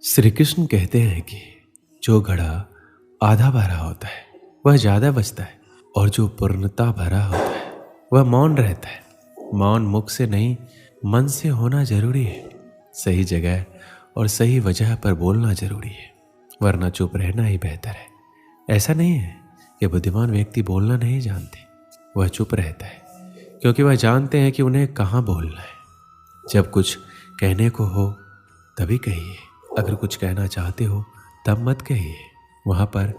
श्री कृष्ण कहते हैं कि जो घड़ा आधा भरा होता है वह ज्यादा बचता है और जो पूर्णता भरा होता है वह मौन रहता है। मौन मुख से नहीं मन से होना जरूरी है। सही जगह और सही वजह पर बोलना जरूरी है, वरना चुप रहना ही बेहतर है। ऐसा नहीं है कि बुद्धिमान व्यक्ति बोलना नहीं जानते, वह चुप रहता है क्योंकि वह जानते हैं कि उन्हें कहाँ बोलना है। जब कुछ कहने को हो तभी कहिए, अगर कुछ कहना चाहते हो तब मत कहिए। वहाँ पर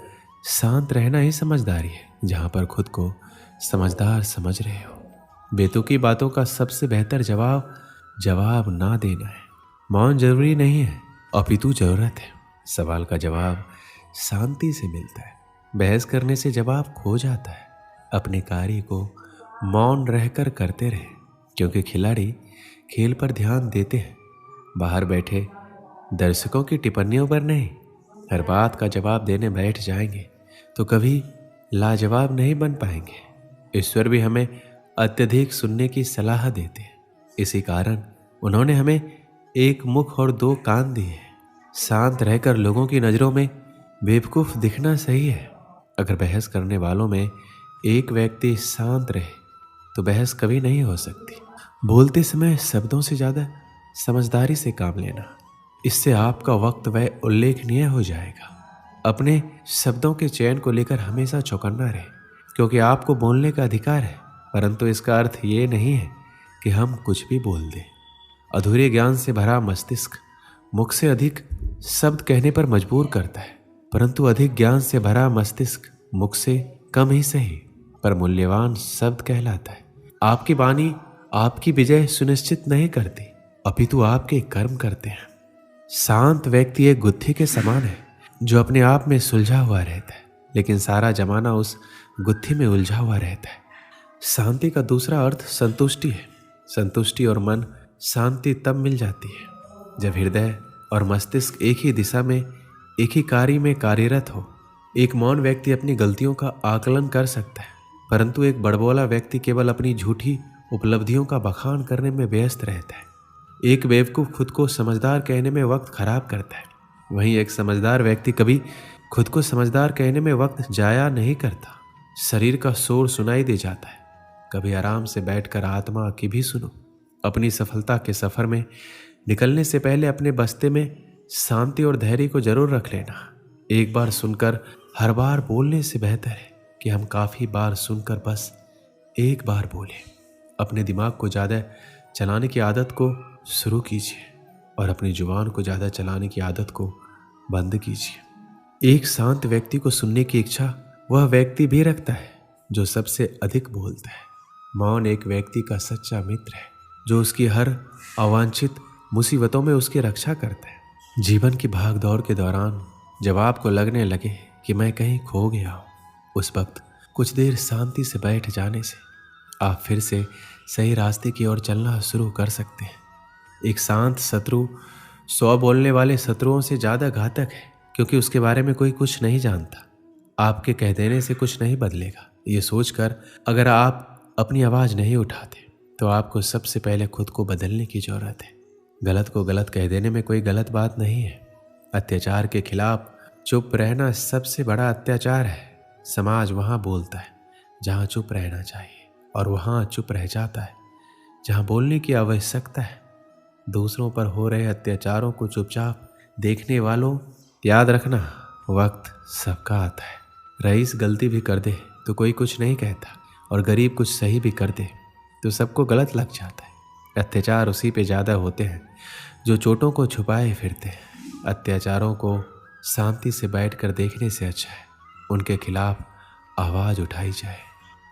शांत रहना ही समझदारी है, जहाँ पर खुद को समझदार समझ रहे हो। बेतुकी बातों का सबसे बेहतर जवाब ना देना है। मौन जरूरी नहीं है, अपितु जरूरत है। सवाल का जवाब शांति से मिलता है, बहस करने से जवाब खो जाता है। अपने कार्य को मौन रहकर करते रहे, क्योंकि खिलाड़ी खेल पर ध्यान देते हैं, बाहर बैठे दर्शकों की टिप्पणियों पर नहीं। हर बात का जवाब देने बैठ जाएंगे तो कभी लाजवाब नहीं बन पाएंगे। ईश्वर भी हमें अत्यधिक सुनने की सलाह देते हैं, इसी कारण उन्होंने हमें एक मुख और दो कान दिए हैं। शांत रहकर लोगों की नज़रों में बेवकूफ़ दिखना सही है। अगर बहस करने वालों में एक व्यक्ति शांत रहे तो बहस कभी नहीं हो सकती। बोलते समय शब्दों से ज़्यादा समझदारी से काम लेना, इससे आपका वक्त वह उल्लेखनीय हो जाएगा। अपने शब्दों के चयन को लेकर हमेशा चौकन्ना रहे, क्योंकि आपको बोलने का अधिकार है, परंतु इसका अर्थ ये नहीं है कि हम कुछ भी बोल दें। अधूरे ज्ञान से भरा मस्तिष्क मुख से अधिक शब्द कहने पर मजबूर करता है, परंतु अधिक ज्ञान से भरा मस्तिष्क मुख से कम ही सही पर मूल्यवान शब्द कहलाता है। आपकी वाणी आपकी विजय सुनिश्चित नहीं करती, अपितु आपके कर्म करते हैं। शांत व्यक्ति एक गुत्थी के समान है जो अपने आप में सुलझा हुआ रहता है, लेकिन सारा जमाना उस गुत्थी में उलझा हुआ रहता है। शांति का दूसरा अर्थ संतुष्टि है। संतुष्टि और मन शांति तब मिल जाती है जब हृदय और मस्तिष्क एक ही दिशा में एक ही कार्य में कार्यरत हो। एक मौन व्यक्ति अपनी गलतियों का आकलन कर सकता है, परंतु एक बड़बोला व्यक्ति केवल अपनी झूठी उपलब्धियों का बखान करने में व्यस्त रहता है। एक बेवकूफ़ खुद को समझदार कहने में वक्त खराब करता है, वहीं एक समझदार व्यक्ति कभी खुद को समझदार कहने में वक्त जाया नहीं करता। शरीर का शोर सुनाई दे जाता है, कभी आराम से बैठकर आत्मा की भी सुनो। अपनी सफलता के सफ़र में निकलने से पहले अपने बस्ते में शांति और धैर्य को जरूर रख लेना। एक बार सुनकर हर बार बोलने से बेहतर है कि हम काफ़ी बार सुनकर बस एक बार बोलें। अपने दिमाग को ज़्यादा चलाने की आदत को शुरू कीजिए और अपनी जुबान को ज़्यादा चलाने की आदत को बंद कीजिए। एक शांत व्यक्ति को सुनने की इच्छा वह व्यक्ति भी रखता है जो सबसे अधिक बोलता है। मौन एक व्यक्ति का सच्चा मित्र है जो उसकी हर अवांछित मुसीबतों में उसकी रक्षा करता है। जीवन की भाग दौड़ के दौरान जब आपको लगने लगे कि मैं कहीं खो गया हूँ, उस वक्त कुछ देर शांति से बैठ जाने से आप फिर से सही रास्ते की ओर चलना शुरू कर सकते हैं। एक शांत शत्रु 100 बोलने वाले शत्रुओं से ज़्यादा घातक है, क्योंकि उसके बारे में कोई कुछ नहीं जानता। आपके कह देने से कुछ नहीं बदलेगा, ये सोचकर अगर आप अपनी आवाज़ नहीं उठाते तो आपको सबसे पहले खुद को बदलने की ज़रूरत है। गलत को गलत कह देने में कोई गलत बात नहीं है। अत्याचार के खिलाफ चुप रहना सबसे बड़ा अत्याचार है। समाज वहाँ बोलता है जहाँ चुप रहना चाहिए, और वहाँ चुप रह जाता है जहाँ बोलने की आवश्यकता है। दूसरों पर हो रहे अत्याचारों को चुपचाप देखने वालों, याद रखना वक्त सबका आता है। रईस गलती भी कर दे तो कोई कुछ नहीं कहता, और गरीब कुछ सही भी कर दे तो सबको गलत लग जाता है। अत्याचार उसी पे ज़्यादा होते हैं जो चोटों को छुपाए फिरते हैं। अत्याचारों को शांति से बैठकर देखने से अच्छा है उनके खिलाफ आवाज़ उठाई जाए।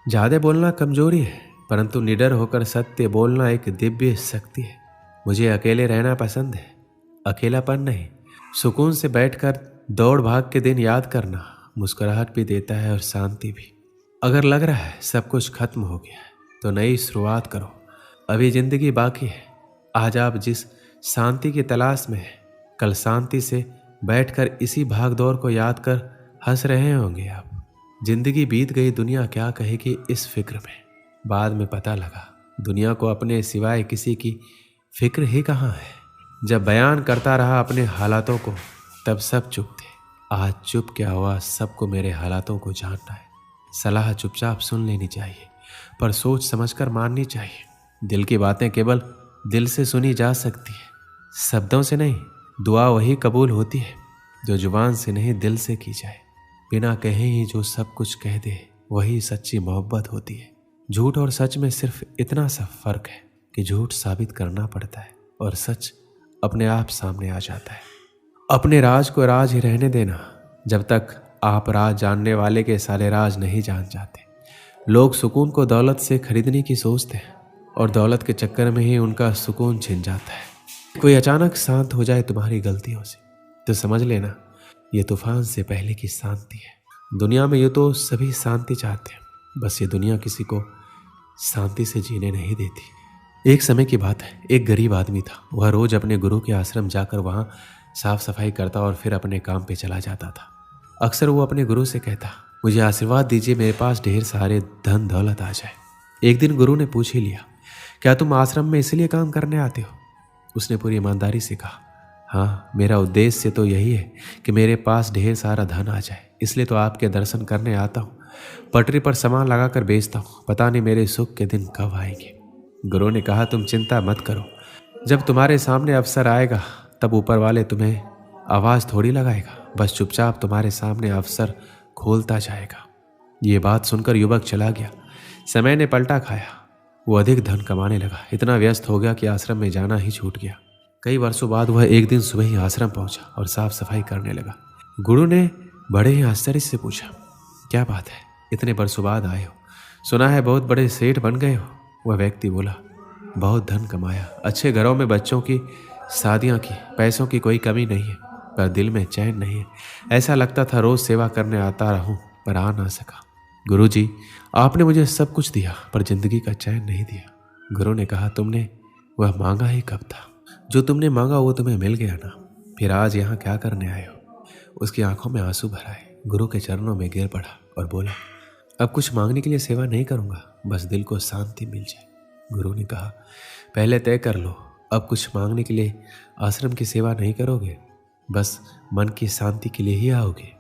ज़्यादा बोलना कमजोरी है, परंतु निडर होकर सत्य बोलना एक दिव्य शक्ति है। मुझे अकेले रहना पसंद है, अकेलापन नहीं। सुकून से बैठकर दौड़ भाग के दिन याद करना मुस्कुराहट भी देता है और शांति भी। अगर लग रहा है सब कुछ खत्म हो गया है तो नई शुरुआत करो, अभी जिंदगी बाकी है। आज आप जिस शांति की तलाश में हैं, कल शांति से बैठकर इसी भाग दौड़ को याद कर हंस रहे होंगे आप। जिंदगी बीत गई, दुनिया क्या कहेगी इस फिक्र में। बाद में पता लगा दुनिया को अपने सिवाय किसी की फिक्र ही कहाँ है। जब बयान करता रहा अपने हालातों को, तब सब चुप थे। आज चुप क्या हुआ, सबको मेरे हालातों को जानना है। सलाह चुपचाप सुन लेनी चाहिए, पर सोच समझकर माननी चाहिए। दिल की बातें केवल दिल से सुनी जा सकती है, शब्दों से नहीं। दुआ वही कबूल होती है जो जुबान से नहीं, दिल से की जाए। बिना कहे ही जो सब कुछ कह दे, वही सच्ची मोहब्बत होती है। झूठ और सच में सिर्फ इतना सा फर्क है कि झूठ साबित करना पड़ता है और सच अपने आप सामने आ जाता है। अपने राज को राज ही रहने देना, जब तक आप राज जानने वाले के सारे राज नहीं जान जाते। लोग सुकून को दौलत से खरीदने की सोचते हैं और दौलत के चक्कर में ही उनका सुकून छिन जाता है। कोई अचानक शांत हो जाए तुम्हारी गलतियों से, तो समझ लेना ये तूफान से पहले की शांति है। दुनिया में ये तो सभी शांति चाहते हैं, बस ये दुनिया किसी को शांति से जीने नहीं देती। एक समय की बात है, एक गरीब आदमी था। वह रोज अपने गुरु के आश्रम जाकर वहाँ साफ सफाई करता और फिर अपने काम पे चला जाता था। अक्सर वो अपने गुरु से कहता, मुझे आशीर्वाद दीजिए, मेरे पास ढेर सारे धन दौलत आ जाए। एक दिन गुरु ने पूछ ही लिया, क्या तुम आश्रम में इसलिए काम करने आते हो? उसने पूरी ईमानदारी से कहा, हाँ, मेरा उद्देश्य तो यही है कि मेरे पास ढेर सारा धन आ जाए, इसलिए तो आपके दर्शन करने आता हूँ। पटरी पर सामान लगाकर बेचता हूँ, पता नहीं मेरे सुख के दिन कब आएंगे। गुरु ने कहा, तुम चिंता मत करो, जब तुम्हारे सामने अवसर आएगा तब ऊपर वाले तुम्हें आवाज़ थोड़ी लगाएगा, बस चुपचाप तुम्हारे सामने अवसर खोलता जाएगा। ये बात सुनकर युवक चला गया। समय ने पलटा खाया, वो अधिक धन कमाने लगा, इतना व्यस्त हो गया कि आश्रम में जाना ही छूट गया। कई वर्षों बाद वह एक दिन सुबह ही आश्रम पहुंचा और साफ सफाई करने लगा। गुरु ने बड़े ही आश्चर्य से पूछा, क्या बात है, इतने वर्षों बाद आए हो? सुना है बहुत बड़े सेठ बन गए हो। वह व्यक्ति बोला, बहुत धन कमाया, अच्छे घरों में बच्चों की शादियां की, पैसों की कोई कमी नहीं है, पर दिल में चैन नहीं है। ऐसा लगता था रोज सेवा करने आता रहूं, पर आ ना सका। गुरु जी, आपने मुझे सब कुछ दिया, पर जिंदगी का चैन नहीं दिया। गुरु ने कहा, तुमने वह मांगा ही कब था? जो तुमने मांगा वो तुम्हें मिल गया ना, फिर आज यहाँ क्या करने आए हो? उसकी आंखों में आंसू भर आए। गुरु के चरणों में गिर पड़ा और बोला, अब कुछ मांगने के लिए सेवा नहीं करूँगा, बस दिल को शांति मिल जाए। गुरु ने कहा, पहले तय कर लो, अब कुछ मांगने के लिए आश्रम की सेवा नहीं करोगे, बस मन की शांति के लिए ही आओगे।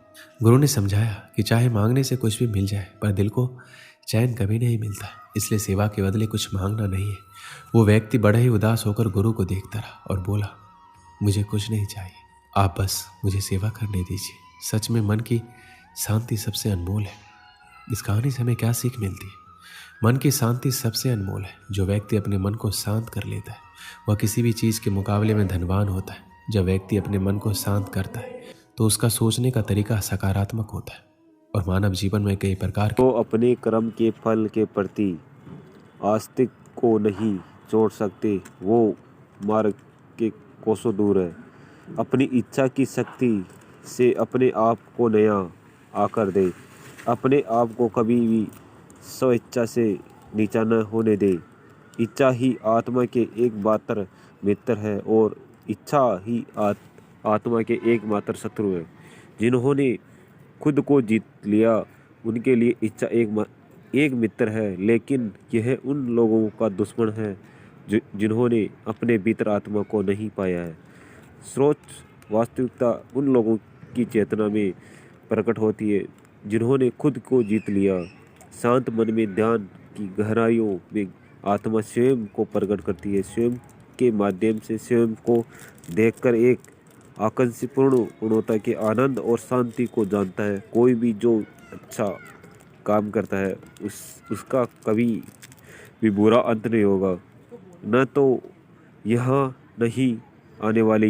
गुरु ने समझाया कि चाहे मांगने से कुछ भी मिल जाए, पर दिल को चैन कभी नहीं मिलता, इसलिए सेवा के बदले कुछ मांगना नहीं है। वो व्यक्ति बड़ा ही उदास होकर गुरु को देखता रहा और बोला, मुझे कुछ नहीं चाहिए, आप बस मुझे सेवा करने दीजिए। सच में मन की शांति सबसे अनमोल है। इस कहानी से हमें क्या सीख मिलती है? मन की शांति सबसे अनमोल है। जो व्यक्ति अपने मन को शांत कर लेता है, वह किसी भी चीज़ के मुकाबले में धनवान होता है। जब व्यक्ति अपने मन को शांत करता है तो उसका सोचने का तरीका सकारात्मक होता है और मानव जीवन में कई प्रकार के तो अपने कर्म के फल के प्रति आस्तिक को नहीं छोड़ सकते, वो मार्ग के कोसों दूर है। अपनी इच्छा की शक्ति से अपने आप को नया आकर दे। अपने आप को कभी भी स्वेच्छा से नीचा न होने दे। इच्छा ही आत्मा के एकमात्र मित्र है और इच्छा ही आत्मा के एकमात्र शत्रु है। जिन्होंने खुद को जीत लिया उनके लिए इच्छा एक मित्र है, लेकिन यह उन लोगों का दुश्मन है जिन्होंने अपने भीतर आत्मा को नहीं पाया है। स्रोत वास्तविकता उन लोगों की चेतना में प्रकट होती है जिन्होंने खुद को जीत लिया। शांत मन में ध्यान की गहराइयों में आत्मा स्वयं को प्रकट करती है। स्वयं के माध्यम से स्वयं को देखकर एक आकांक्षीपूर्ण पूर्णता के आनंद और शांति को जानता है। कोई भी जो अच्छा काम करता है उसका कभी भी बुरा अंत नहीं होगा, न तो यहाँ नहीं आने वाले